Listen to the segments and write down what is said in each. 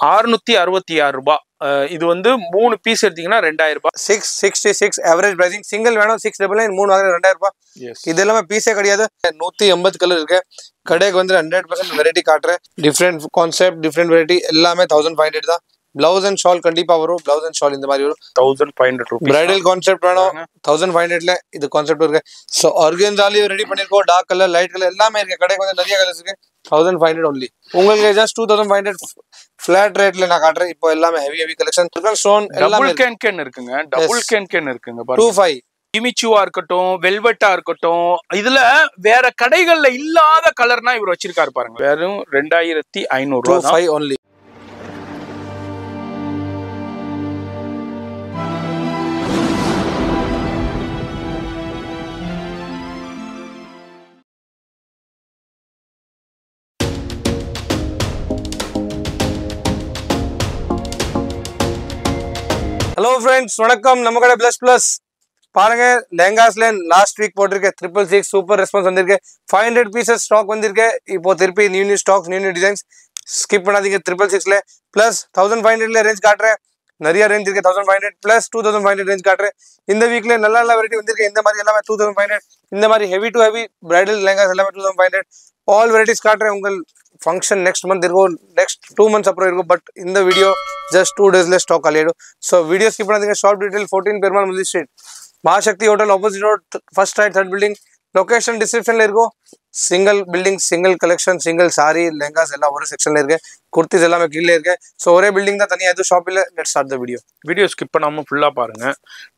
666 ரூபாய். இது வந்து 3 பீஸ் எடுத்தீங்கன்னா 2000 ரூபாய். 666 ஆவரேஜ் பிரைசிங். சிங்கிள் வேணும் 699, 3 வாங்குறது 2000 ரூபாய். இது எல்லாமே பீஸே கிடையாது. 180 கலர் இருக்கு. கடைக்கு வந்து 100% வெரைட்டி காட்டுறேன். டிஃப்ரெண்ட் கான்செப்ட், டிஃப்ரெண்ட் வெரைட்டி எல்லாமே 1500 தான். பிளவுஸ் அண்ட் ஷால் கண்டிப்பா வரும். பிளவுஸ் அண்ட் ஷால் இந்த மாதிரி வரும். 1500 ரூபாய். பிரைடல் கான்செப்ட் வேணும் 1500ல இது கான்செப்ட் இருக்கு. ஸோ ஆர்கன்ஸாலையும் ரெடி பண்ணிருக்கோம். டார்க் கலர், லைட் கலர் எல்லாமே இருக்கு. கடைக்கு வந்து நிறைய கலர்ஸ் இருக்கு. 1500 ஒன்லி. உங்களுக்கு ஜஸ்ட் 2500 ஃபிளாட் ரேட்ல நான் காட்டுறேன். இப்போ எல்லாமே ஹெவி கலெக்ஷன். ஸ்டோன் எல்லாமே கேன் இருக்குங்க. டபுள் கேன் இருக்குங்க. 25 ஜிமிச்சுவா இருக்கட்டும், வெல்வெட்டா இருக்கட்டும், இதுல வேற கடைகள்ல இல்லாத கலர்னா இவர் வச்சிருக்காரு பாருங்க. வெறும் 2500 ரூபாய் ஒன்லி. ஹலோ ஃப்ரெண்ட்ஸ், வணக்கம். நம்ம கடை ப்ளஸ் பாருங்க. லெஹங்காஸ்ல லாஸ்ட் வீக் போட்டிருக்கேன் 666 சூப்பர் ரெஸ்பான்ஸ் வந்திருக்கு. 500 பீசஸ் ஸ்டாக் வந்திருக்கு. இப்போ திருப்பி new stocks, new designs. Skip பண்ணாதீங்க. 666ல பிளஸ் 1500ல ரேஞ்ச் காட்டுறேன். நிறைய ரேஞ்ச் இருக்கு. 1500 பிளஸ் 2500 ரேஞ்ச் காட்டுறேன். இந்த வீக்ல நல்ல வெரைட்டி வந்திருக்கு. இந்த மாதிரி எல்லாமே 2500. இந்த மாதிரி heavy to heavy bridal lehengas எல்லாமே 2500. ஆல் வெரைட்டிஸ் காட்டுறேன். உங்கள் ஃபங்க்ஷன் நெக்ஸ்ட் மந்த் இருக்கும், நெக்ஸ்ட் 2 months அப்புறம் இருக்கும். பட் இந்த வீடியோ ஜஸ்ட் 2 daysல ஸ்டாக் காலியாயிடும். ஸோ வீடியோ ஸ்கிப் பண்ணாதீங்க. Short detail 14 Perumal Mudali street, Mahashakti hotel opposite road, first right, third building. Location description single building, single collection, single sari lehengas एल्ला ஒரு செக்ஷன்ல இருக்கு. குர்த்திஸ் எல்லாமே கீழே இருக்கு. சோ ஒரே பில்டிங் தான், தனியா எதுவும் ஷாப் இல்ல. Let's start the video skip பண்ணாம ஃபுல்லா பாருங்க.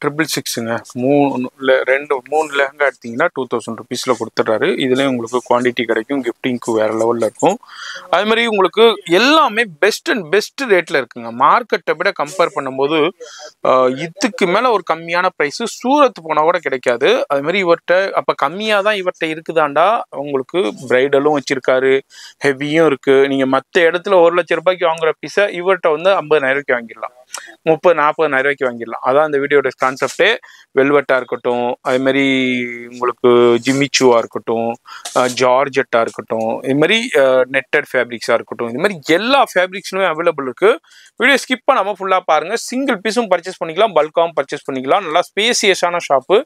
666ங்க. 3 லெஹங்கா எடுத்தீங்கன்னா 2000 ரூபீஸ்ல கொடுத்துறாரு. இதுலயும் உங்களுக்கு குவாண்டிட்டி கிடைக்கும். கிஃப்டிங்க்கு வேற லெவல்ல இருக்கும். அதே மாதிரி உங்களுக்கு எல்லாமே பெஸ்ட் ரேட்ல இருக்குங்க. மார்க்கெட்டை விட கம்பேர் பண்ணும்போது இதுக்கு மேல ஒரு கம்மியான பிரைஸ் சூரத் போனா கூட கிடைக்காது. அதே மாதிரி இவர்கிட்ட அப்ப கம்மியா தான் இவர்கிட்ட இருக்குதாண்டா. உங்களுக்கு பிரைடலும் வச்சிருக்காரு, ஹெவியும் இருக்கு. நீங்க மத்த இடத்துல 1 லட்சம் ரூபாய்க்கு வாங்குற பீஸை இவர்கிட்ட வந்து 50,000 ரூபாய்க்கு வாங்கிடலாம், 30,000-40,000 ரூபாய்க்கு வாங்கிடலாம். அதான் இந்த வீடியோட கான்செப்டே. வெல்வெட்டா இருக்கட்டும், அதே மாதிரி உங்களுக்கு ஜிமிச்சுவா இருக்கட்டும், ஜார்ஜெட்டா இருக்கட்டும், இது மாதிரி நெட்டட் ஃபேப்ரிக்ஸா இருக்கட்டும், இது மாதிரி எல்லா ஃபேப்ரிக்ஸுமே அவைலபிள் இருக்கு. வீடியோ ஸ்கிப் பண்ணாம ஃபுல்லா பாருங்க. சிங்கிள் பீஸும் பர்ச்சேஸ் பண்ணிக்கலாம், பல்காவும் பர்ச்சேஸ் பண்ணிக்கலாம். நல்லா ஸ்பேசியஸான ஷாப்பு.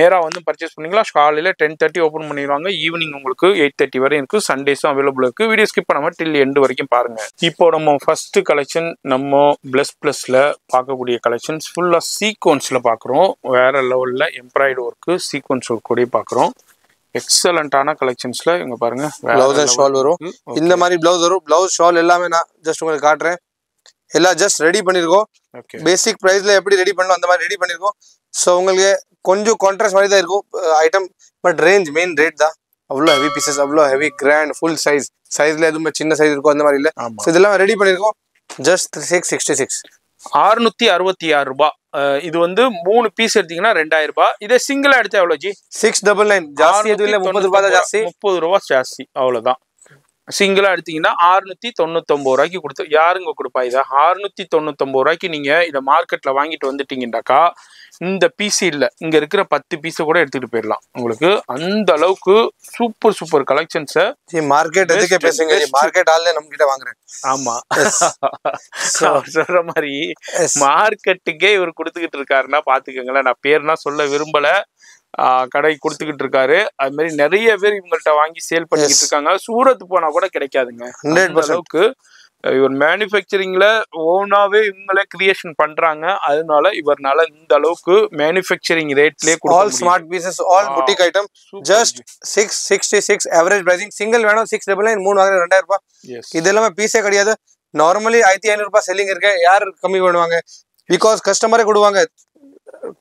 நேரா வந்து பர்ச்சேஸ் பண்ணிக்கலாம். காலையில 10:30 ஓப்பன் பண்ணிடுவாங்க. ஈவினிங் உங்களுக்கு 8:30 வரை இருக்கு. சண்டேஸும் அவைலபிள் இருக்கு. வீடியோ ஸ்கிப் பண்ணாம டில் எண்டு வரைக்கும் பாருங்க. இப்போ நம்ம ஃபர்ஸ்ட் கலெக்ஷன் நம்ம பிளஸ்ல பார்க்கக்கூடிய கலெக்ஷன்ஸ் ஃபுல்லா சீக்வன்ஸ்ல பாக்குறோம். வேற லெவல்ல எம்ப்ராய்டு ஒர்க், சீக்வன்ஸ் ஒர்க் கூட பாக்குறோம். எக்ஸலண்டான கலெக்ஷன்ஸ்ல இங்க பாருங்க. பிளவுஸ் அண்ட் ஷால் வரும். இந்த மாதிரி பிளவுஸ் வரும். பிளவுஸ் ஷால் எல்லாமே நான் ஜஸ்ட் உங்களுக்கு காட்டுறேன். எல்லாம் ஜஸ்ட் ரெடி பண்ணிருக்கோம். பேசிக் பிரைஸ்ல எப்படி ரெடி பண்ணணும் அந்த மாதிரி ரெடி பண்ணிருக்கோம். ஸோ உங்களுக்கு கொஞ்சம் கான்ட்ராஸ்ட் மாதிரி தான் இருக்கும் item. But range main rate தான். அவ்வளோ ஹெவி பீசஸ், அவ்வளோ ஹெவி கிராண்ட் ஃபுல் சைஸ்ல எதுவுமே சின்ன சைஸ் இருக்கும் அந்த மாதிரி இல்லை. இதெல்லாம் ரெடி பண்ணிருக்கோம். ஜஸ்ட் 666 666 ரூபாய். இது வந்து 3 பீஸ் எடுத்தீங்கன்னா 2000 ரூபாய். இதே சிங்கிளா எடுத்தா எவ்வளவு ஜி? 699. ஜாஸ்தி எதுவும் இல்லை, 30 ரூபாய் தான் ஜாஸ்தி. 30 ரூபாய் ஜாஸ்தி, அவ்வளவுதான். சிங்கிளா எடுத்தீங்கன்னா 699 ரூபாய்க்கு கொடுத்து யாருங்க கொடுப்பா? இதை 699 ரூபாய்க்கு நீங்க இதை மார்க்கெட்ல வாங்கிட்டு வந்துட்டீங்கன்னாக்கா இந்த பீஸ் இல்ல, இங்க இருக்கிற 10 பீஸை கூட எடுத்துட்டு போயிடலாம். உங்களுக்கு அந்த அளவுக்கு சூப்பர் கலெக்ஷன்ஸை மார்க்கெட் எதுக்கே பேசுங்க, மார்க்கெட் ஆள்ல நம்ம கிட்ட வாங்குறேன். ஆமா, சொல்ற மாதிரி மார்க்கெட்டுக்கே இவர் கொடுத்துக்கிட்டு இருக்காருன்னா பாத்துக்கோங்களேன். நான் பேர்னா சொல்ல விரும்பல. கடை கொடுத்துக்கிட்டு இருக்காரு. அது மாதிரி நிறைய பேர் இவங்கள்ட்ட வாங்கி சேல் பண்ணிக்கிட்டு இருக்காங்க. சூரத் போனா கூட கிடைக்காதுங்க. 100% அளவுக்கு இவர் மேனுஃபேக்சரிங்ல ஓனாவே இவங்களே கிரியேஷன் பண்றாங்க. அதனால இவர்னால இந்த அளவுக்கு மேனுஃபேக்சரிங் ரேட்லயே all smart pieces, all boutique item. Just 666 average pricing. Single வேணும் 699, 3 வாங்குறது 2000 ரூபாய். இது எல்லாமே பீஸே கிடையாது. நார்மலி 1500 ரூபாய் செல்லிங் இருக்கு. யார் கம்மி பண்ணுவாங்க? பிகாஸ் கஸ்டமரே கொடுவாங்க.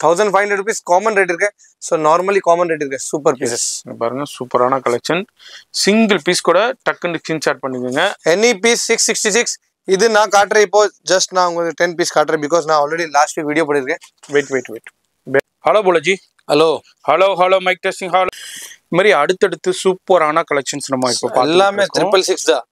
1500 rupees காமன் ரேட் இருக்கு. ஸோ நார்மலி காமன் ரேட் இருக்கு. சூப்பர் பீசஸ் பாருங்க. சூப்பரான கலெக்ஷன். சிங்கிள் பீஸ் கூட டக்குன்னு ஸ்கிரீன்ஷாட் பண்ணிக்கோங்க. Any piece 666. இது நான் காட்டுறேன். இப்போ ஜஸ்ட் நான் உங்களுக்கு 10 பீஸ் காட்டுறேன். பிகாஸ் நான் ஆல்ரெடி லாஸ்ட் வீக் வீடியோ பண்ணிருக்கேன். Wait. Hello apology. Hello mic testing. Hello. இந்த மாதிரி அடுத்தடுத்து சூப்பரான கலெக்ஷன்ஸ் நம்ம இப்போ எல்லாமே 666 தான்.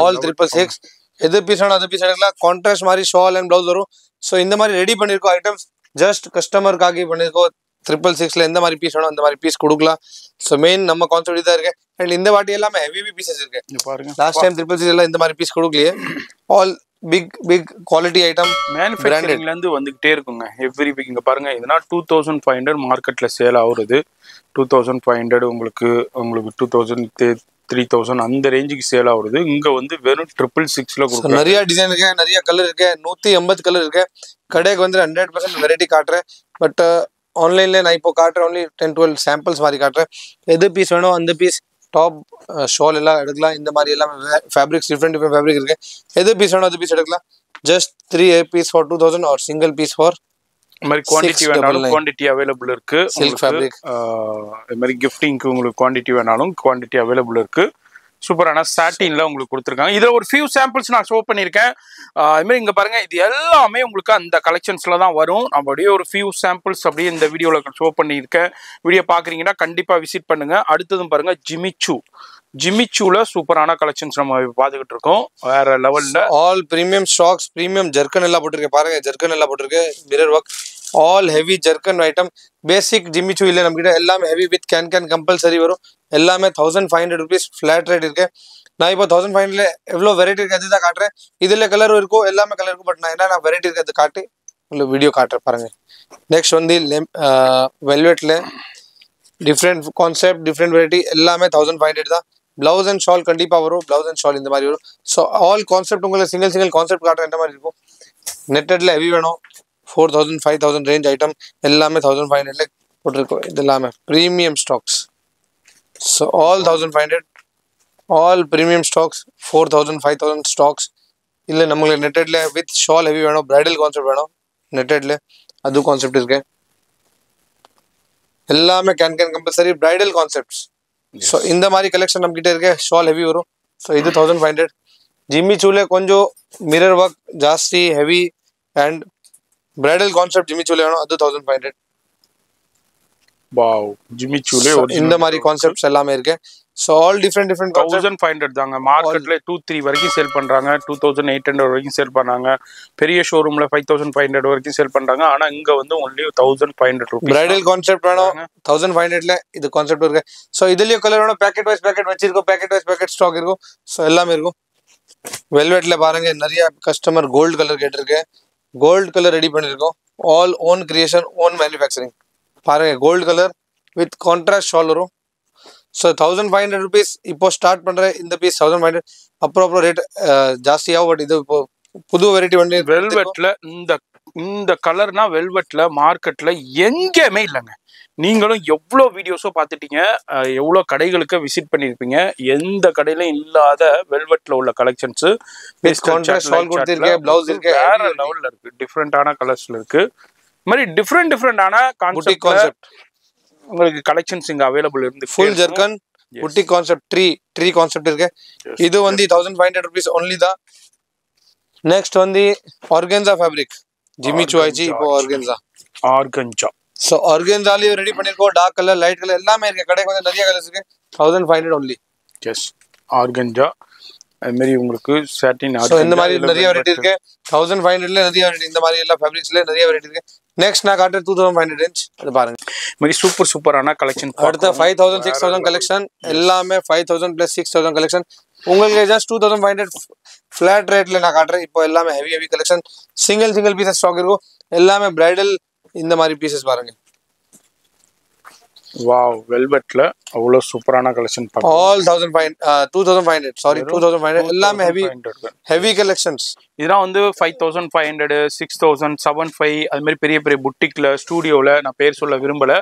ஆல் 666. எது பீஸ் வேணும் அது பீஸ் எடுக்கலாம். கான்ட்ராஸ்ட் மாதிரி ஷால் அண்ட் பிளவுஸ் வரும். ஸோ இந்த மாதிரி ரெடி பண்ணிருக்கோம் ஐட்டம்ஸ். ஜஸ்ட் கஸ்டமருக்காக பண்ணிருக்கோம். 666ல எந்த மாதிரி பீஸ் வேணும் அந்த மாதிரி பீஸ் கொடுக்கலாம். ஸோ மெயின் நம்ம கான்செப்ட் இதாக இருக்கு. அண்ட் இந்த வாட்டி எல்லாமே ஹெவி பீசஸ் இருக்கு. லாஸ்ட் டைம் 666 எல்லாம் இந்த மாதிரி பீஸ் கொடுக்கலையே. ஆல் பிக் குவாலிட்டி ஐட்டம் மேனுஃபேக்சரிங்ல இருந்து வந்துகிட்டே இருக்குங்க எவ்ரி வீக். இங்க பாருங்க இதுனா 2500 மார்க்கெட்ல சேல் ஆகுறது. 2500 உங்களுக்கு 2000 3000 அந்த ரேஞ்சுக்கு சேல் ஆகுறது. இங்க வந்து வெறும் 666ல கொடுக்குறாங்க. நிறைய டிசைன் இருக்கு, நிறைய கலர் இருக்கு, 180 கலர் இருக்கு. கடைக்கு வந்து 100% வெரைட்டி காட்டுறேன். பட் ஆன்லைன்ல நான் இப்போ காட்டுறேன் only 10-12 சாம்பிள்ஸ் மாதிரி காட்டுறேன். எது பீஸ் வேணும் அந்த பீஸ் டாப் ஷால் எல்லாம் எடுக்கலாம். இந்த மாதிரி எல்லாம் ஃபேப்ரிக்ஸ் டிஃப்ரெண்ட் ஃபேப்ரிக் இருக்கு. எது பீஸ் வேணும் அது பீஸ் எடுக்கலாம். Just 3 piece for 2000 or single piece for இந்த மாதிரி குவாண்டிட்டி வேணாலும் குவாண்டிட்டி அவைலபிள் இருக்கு. சில்க் ஃபேப்ரிக் இது மாதிரி கிஃப்டிங்க்கு உங்களுக்கு குவாண்டிட்டி வேணாலும் குவாண்டிட்டி அவைலபிள் இருக்கு. சூப்பரான சாட்டின்ல உங்களுக்கு கொடுத்துருக்காங்க. இதில் ஒரு ஃபியூ சாம்பிள்ஸ் நான் ஷோ பண்ணியிருக்கேன். அது மாதிரி இங்கே பாருங்க இது எல்லாமே உங்களுக்கு அந்த கலெக்ஷன்ஸ்ல தான் வரும். நம்ம அப்படியே ஒரு ஃபியூ சாம்பிள்ஸ் அப்படியே இந்த வீடியோவில் ஷோ பண்ணியிருக்கேன். வீடியோ பார்க்குறீங்கன்னா கண்டிப்பாக விசிட் பண்ணுங்க. அடுத்ததும் பாருங்க ஜிமிச்சூல சூப்பரான கலெக்ஷன்ஸ் நம்ம பார்த்துக்கிட்டு இருக்கோம். வேற லெவல்ல ஆல் பிரீமியம் ஸ்டாக்ஸ், பிரீமியம் ஜர்க்கன் எல்லாம் போட்டிருக்கு. பாருங்க ஜர்க்கன் எல்லாம் போட்டிருக்கு, mirror work, all heavy ஜர்க்கன் item. பேசிக் ஜிமிச்சூ இல்லை நம்ம கிட்ட, எல்லாமே ஹெவி வித் கேன் கம்பல்சரி வரும். எல்லாமே 1500 rupees ஃபிளாட் ரேட் இருக்கு. நான் இப்போ 1500 எவ்வளோ வெரைட்டி இருக்கு அதுதான் காட்டுறேன். இதுல கலர் இருக்கும், எல்லாமே கலர் இருக்கும். பட் நான் என்ன வெரைட்டி இருக்கு அது காட்டி உங்களுக்கு வீடியோ காட்டுறேன் பாருங்க. நெக்ஸ்ட் வந்து வெல்வெட்ல டிஃப்ரெண்ட் கான்செப்ட், டிஃப்ரெண்ட் வெரைட்டி, எல்லாமே 1500 தான். பிளவுஸ் அண்ட் ஷால் கண்டிப்பாக வரும். பிளவுஸ் அண்ட் ஷால் இந்த மாதிரி வரும். ஸோ ஆல் கான்செப்ட் உங்களுக்கு சிங்கிள் கான்செப்ட் காட்டுறேன். இந்த மாதிரி இருக்கும். நெட்டட்ல ஹெவி வேணும் 4000 5000 ரேஞ்ச் ஐட்டம் எல்லாமே 1500 போட்டிருக்கோம். இது எல்லாமே premium stocks. So all 1500 all premium stocks. 4000 5000 stocks. இல்லை நம்மளுக்கு நெட்டட்ல வித் ஷால் ஹெவி வேணும், பிரைடல் கான்செப்ட் வேணும் நெட்டட்ல, அது கான்செப்ட் இருக்கு. எல்லாமே can compulsory bridal concepts. So இந்த மாதிரி கலெக்ஷன் நம்ம கிட்ட இருக்கு. ஷால் ஹெவி வரும். ஸோ இது 1500. ஜிம்மிச்சூல கொஞ்சம் மிரர் ஒர்க் ஜாஸ்தி ஹெவி அண்ட் பிரைடல் கான்செப்ட் ஜிம்மிச்சூல வேணும், அது 1500. வாவ் ஜிம்மிச்சூல இந்த மாதிரி கான்செப்ட்ஸ் எல்லாமே இருக்கு. ஸோ ஆல் டிஃப்ரெண்ட் 1500 தாங்க. மார்க்கெட்ல 2-3 வரைக்கும் சேல் பண்றாங்க, 2800 வரைக்கும் சேல் பண்ணாங்க. பெரிய ஷோரூம்ல 5500 வரைக்கும் சேல் பண்றாங்க. ஆனா இங்க வந்து ஒன்லி 1500 rupees. பிரைடல் கான்செப்ட் வேணும் 1500ல இது கான்செப்ட் இருக்கு. ஸோ இதுலயும் கலர் வேணும், பேக்கெட் வைஸ் பேக்கெட் வச்சிருக்கோம், பேக்கெட் வைஸ் பேக்கெட் ஸ்டாக் இருக்கும். ஸோ எல்லாமே இருக்கும். வெல்வெட்ல பாருங்க நிறைய கஸ்டமர் கோல்டு கலர் கேட்டிருக்கு. கோல்டு கலர் ரெடி பண்ணிருக்கோம். All own creation, own manufacturing. பாருங்க gold colour with contrast shawl வரும். ஸோ 1500 rupees இப்போ ஸ்டார்ட் பண்ற இந்த பீஸ் 1500. அப்புறம் ரேட் ஜாஸ்தியாகும். பட் இது இப்போ புது வெரைட்டி வந்து வெல்வெட்ல இந்த கலர்னா வெல்வெட்ல மார்க்கெட்ல எங்கேயுமே இல்லைங்க. நீங்களும் எவ்வளோ வீடியோஸோ பார்த்துட்டீங்க, எவ்வளோ கடைகளுக்கு விசிட் பண்ணியிருப்பீங்க. எந்த கடையிலும் இல்லாத வெல்வெட்ல உள்ள கலெக்ஷன்ஸ் பிளவுஸ் இருக்கு, வேற லெவல்ல இருக்கு. டிஃப்ரெண்டான கலர்ஸ்ல இருக்கு. இந்த மாதிரி டிஃப்ரெண்டான கான்செப்ட் உங்களுக்கு கலெக்ஷன்ஸ் இங்க அவைலபிள் இருந்து. ஃபுல் ஜர்க்கன் புட்டி கான்செப்ட் ட்ரீ கான்செப்ட் இருக்கு. இது வந்து 1500 rupees ஒன்லி தான். நெக்ஸ்ட் வந்து ஆர்கன்சா ஃபேப்ரிக் ஜிம்மிச்சூ ஆயிடுச்சு. இப்போ ஆர்கன்சா. ஸோ ஆர்கன்சாலையும் ரெடி பண்ணிருக்கோம். டார்க் கலர், லைட் கலர் எல்லாமே இருக்கு. கடைக்கு வந்து நிறைய கலர்ஸ் இருக்கு. 1500 ஒன்லி. S organza. அது மாதிரி உங்களுக்கு சாட்டின். ஸோ இந்த மாதிரி நிறைய வெரைட்டி இருக்கு. 1500ல நிறைய வெரைட்டி. இந்த மாதிரி எல்லா ஃபேப்ரிக்ஸ்ல நிறைய வெரைட்டி இருக்கு. நெக்ஸ்ட் நான் காட்டுற 2500 ரேஞ்ச் அது பாருங்க. இந்த மாதிரி சூப்பரான கலெக்ஷன். அடுத்த 5000 6000 கலெக்ஷன் எல்லாமே 5000 + 6000 கலெக்ஷன். உங்களுக்கு ஜஸ்ட் 2500 ஃபிளாட் ரேட்ல நான் காட்டுறேன். இப்போ எல்லாமே heavy collection. Single pieces stock இருக்கும். எல்லாமே பிரைடல் இந்த மாதிரி பீசஸ் பாருங்க. வாவ் வெல்வெட்ல அவ்வளவு சூப்பரான கலெக்ஷன் பாருங்க. ஆல் 2500 சாரி 2500 எல்லாமே ஹெவி கலெக்ஷன்ஸ். இதெல்லாம் வந்து 5500 6000 75 அது மாதிரி பெரிய புட்டிக்ல ஸ்டுடியோல நான் பேர் சொல்ல விரும்பல.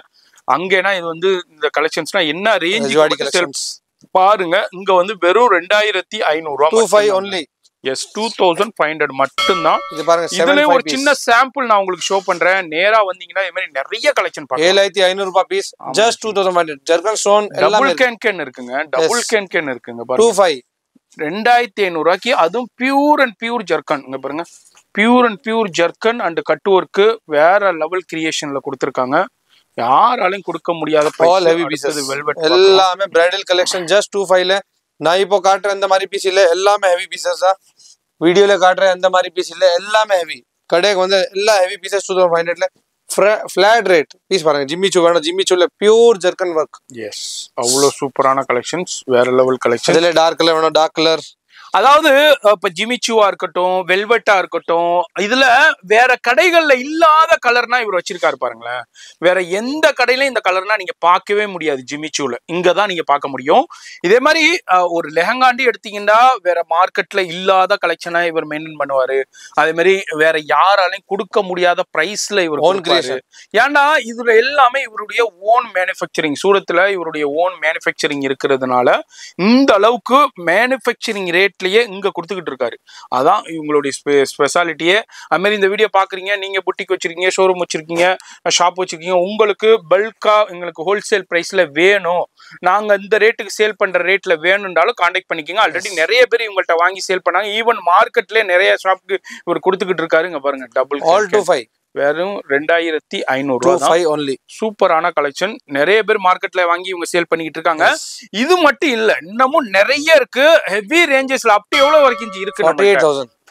அங்கேனா இது வந்து இந்த கலெக்ஷன்ஸ்னா என்ன ரேஞ்ச் பாருங்க. இங்க வந்து வெறும் 2500 ரூபாய் 25 only. எஸ் 2500 மட்டும்தான். இது பாருங்க. இதுல ஒரு சின்ன சாம்பிள் நான் உங்களுக்கு ஷோ பண்றேன். நேரா வந்தீங்கன்னா இந்த மாதிரி நிறைய கலெக்ஷன் பாருங்க. 7500 ரூபாய் piece just 2500. Zircon stone double can இருக்குங்க. டபுள் கேன் இருக்குங்க பாருங்க. 25 2500 ரூபாய்க்கு. அதுவும் பியூர் ஜர்கன். இங்க பாருங்க pure zircon and cut work வேற லெவல் கிரியேஷன்ல கொடுத்திருக்காங்க. யாராலையும் கொடுக்க முடியாத ஆல் ஹெவி பீசஸ். எல்லாமே பிரைடல் கலெக்ஷன் ஜஸ்ட் 25ல. நான் இப்போ காட்டுற இந்த மாதிரி பீஸ் இல்ல, எல்லாமே ஹெவி பீசஸ் தான். வீடியோல காட்டுற இந்த மாதிரி பீஸ் இல்ல, எல்லாமே ஹெவி. கடைக்கு வந்து எல்லா ஹெவி பீசஸ் 2500ல ஃபிளாட் ரேட். பீஸ் பாருங்க. ஜிம்மிச்சூ வேணும், ஜிம்மிச்சூல பியூர் ஜர்க்கன் ஒர்க். எஸ் அவ்வளவு சூப்பரான கலெக்ஷன்ஸ், வேற லெவல் கலெக்ஷன். இதுல டார்க் கலர் வேணும், டார்க் கலர். அதாவது இப்ப ஜிமிச்சுவா இருக்கட்டும், வெல்வெட்டா இருக்கட்டும், இதுல வேற கடைகள்ல இல்லாத கலர்னா இவர் வச்சிருக்காரு பாருங்களேன். வேற எந்த கடையில இந்த கலர்னா நீங்க பார்க்கவே முடியாது. ஜிமிச்சூல இங்கதான் நீங்க பார்க்க முடியும். இதே மாதிரி ஒரு லெஹங்காண்டி எடுத்தீங்கன்னா வேற மார்க்கெட்ல இல்லாத கலெக்ஷனா இவர் மெயின்டைன் பண்ணுவாரு. அதே மாதிரி வேற யாராலையும் கொடுக்க முடியாத பிரைஸ்ல இவர் ஓன் கிரியேஷன். ஏன்னா இதுல எல்லாமே இவருடைய ஓன் மேனுஃபேக்சரிங், சூரத்துல இவருடைய ஓன் மேனுஃபேக்சரிங் இருக்கிறதுனால இந்த அளவுக்கு மேனுஃபேக்சரிங் ரேட்லயே இங்க கொடுத்துக்கிட்டு இருக்காரு. அதான் இவங்களுடைய ஸ்பெஷாலிட்டியே. அது மாதிரி இந்த வீடியோ பாக்குறீங்க, நீங்க புட்டிக் வச்சிருக்கீங்க, ஷோரூம் வச்சிருக்கீங்க, ஷாப் வச்சிருக்கீங்க, உங்களுக்கு பல்கா எங்களுக்கு ஹோல்சேல் பிரைஸ்ல வேணும், நாங்க இந்த ரேட்டுக்கு சேல் பண்ற ரேட்ல வேணும்னாலும் கான்டாக்ட் பண்ணிக்கோங்க. ஆல்ரெடி நிறைய பேர் இவங்கள்ட்ட வாங்கி சேல் பண்ணாங்க. ஈவன் மார்க்கெட்ல நிறைய ஷாப்புக்கு இவர் கொடுத்துக்கிட்டு இருக்காரு. இங்க பாருங்க, டபுள் ஆல் 25 வெறும் 2500 only. சூப்பரான கலெக்ஷன். நிறைய பேர் மார்க்கெட்ல வாங்கி இவங்க சேல் பண்ணிட்டு இருக்காங்க. இது மட்டும் இல்ல, இன்னமும் நிறைய இருக்கு. ஹெவி ரேஞ்சஸ்ல அப்படி எவ்வளவு வரைக்கும் இருக்கு?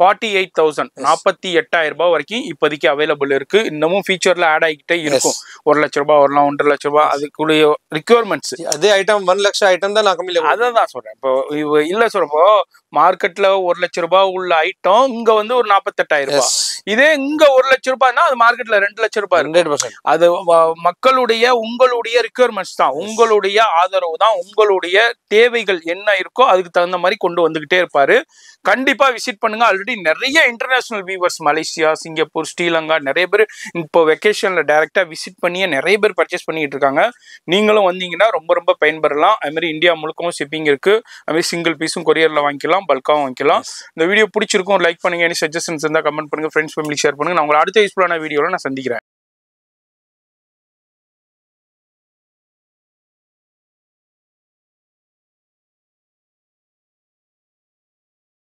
48,000 48,000 ரூபாய் வரைக்கும் இப்போதைக்கு அவைலபிள் இருக்கு. இன்னமும் ஃபீச்சர்ல ஆட் ஆகிட்டே இருக்கும். 1 லட்ச ரூபாய் வரலாம், 1.5 லட்ச ரூபாய், அதுக்குரிய ரிக்வயர்மெண்ட்ஸ். அதே ஐட்டம் 1 லட்சம் ஐட்டம் தான் நான் கம்மியில அதான் சொல்றேன். இப்போ இல்ல சொல்றப்போ மார்க்கெட்ல 1 லட்ச ரூபாய் உள்ள ஐட்டம் இங்க வந்து ஒரு 48,000 ரூபாய். இதே இங்க 1 லட்ச ரூபாய்னா அது மார்க்கெட்ல 2 லட்ச ரூபாய். 100%. அது மக்களுடைய உங்களுடைய ரிக்வயர்மெண்ட்ஸ் தான், உங்களுடைய ஆதரவு தான், உங்களுடைய தேவைகள் என்ன இருக்கோ அதுக்கு தகுந்த மாதிரி கொண்டு வந்துகிட்டே இருப்பாரு. கண்டிப்பா விசிட் பண்ணுங்க. ஆல்ரெடி நிறைய international viewers Malaysia, Singapore, Sri Lanka நிறைய பேர் இப்போ வெக்கேஷன்ல டைரக்டா விசிட் பண்ணியே நிறைய பேர் பர்ச்சேஸ் பண்ணிட்டு இருக்காங்க. நீங்களும் வந்தீங்கன்னா ரொம்ப ரொம்ப பயன்பெறலாம். அது மாதிரி இந்தியா முழுக்கவும் ஷிப்பிங் இருக்கு. அது மாதிரி சிங்கிள் பீஸும் கொரியர்ல வாங்கிக்கலாம், பல்காவும் வாங்கிக்கலாம். இந்த வீடியோ பிடிச்சிருக்கும், லைக் பண்ணுங்க. எனி சஜஷன்ஸ் இருந்தால் கமெண்ட் பண்ணுங்க, ஃப்ரெண்ட்ஸ் ஃபேமிலி ஷேர் பண்ணுங்க. நான் உங்களை அடுத்த யூஸ்ஃபுல்லான வீடியோல நான் சந்திக்கிறேன்.